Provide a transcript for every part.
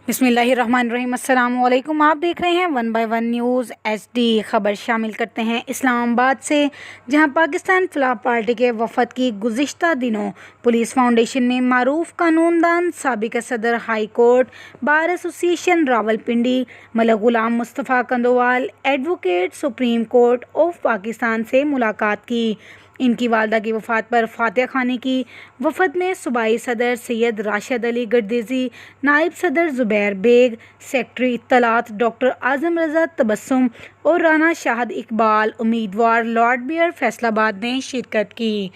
बिस्मिल्लाहिर्रहमानिर्रहीम। अस्सलाम वालेकुम। आप देख रहे हैं 1 बाय 1 न्यूज़ HD। ख़बर शामिल करते हैं इस्लामाबाद से, जहां पाकिस्तान फलाह पार्टी के वफ़द की गुज़िश्ता दिनों पुलिस फाउंडेशन में मारूफ कानूनदान, साबिक़ सदर high court, bar association Rawalpindi Malik Ghulam Mustafa Kandowal, advocate supreme court of Pakistan से मुलाकात की। इनकी वालदा की वफ़ात पर फातिहा खानी की। वफ़द में सूबाई सदर सैयद राशिद अली गर्देज़ी, नायब सदर ज़ुबैर बेग, सेक्रेटरी इत्तलात डॉक्टर आज़म रज़ा तबस्सुम और राना शाहिद इकबाल, उम्मीदवार लॉर्ड मेयर फैसलाबाद ने शिरकत की।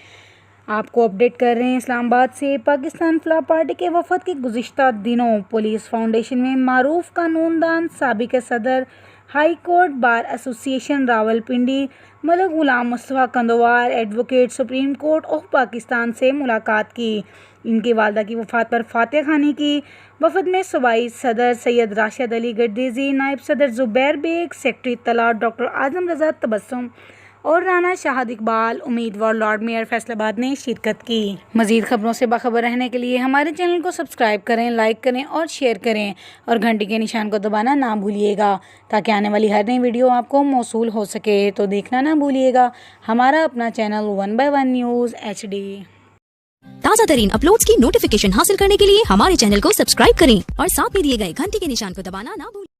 आपको अपडेट कर रहे हैं इस्लामाबाद से। पाकिस्तान फलाह पार्टी के वफ़द के गुज़िश्ता दिनों पुलिस फाउंडेशन में मारूफ कानूनदान, साबिक़ सदर high court, bar association Rawalpindi Malik Ghulam Mustafa Kandowal, advocate supreme court of Pakistan से मुलाकात की। इनकी वालदा की वफ़ात पर फातिहा खानी की। वफ़द में सूबाई सदर सैयद राशिद अली गर्देज़ी, नायब सदर ज़ुबैर बेग, सेक्रेटरी इत्तलात डॉक्टर आज़म रज़ा तबस्सुम और राना शाहिद इकबाल, उम्मीदवार लॉर्ड मेयर फैसलाबाद ने शिरकत की। मज़ीद ख़बरों से बाखबर रहने के लिए हमारे चैनल को सब्सक्राइब करें, लाइक करें और शेयर करें और घंटी के निशान को दबाना ना भूलिएगा, ताकि आने वाली हर नई वीडियो आपको मौसूल हो सके। तो देखना ना भूलिएगा हमारा अपना चैनल 1 बाय 1 न्यूज़ HD। ताज़ा तरीन अपलोड्स की नोटिफिकेशन हासिल करने के लिए हमारे चैनल को सब्सक्राइब करें और साथ में दिए गए घंटी के निशान को दबाना ना भूलें।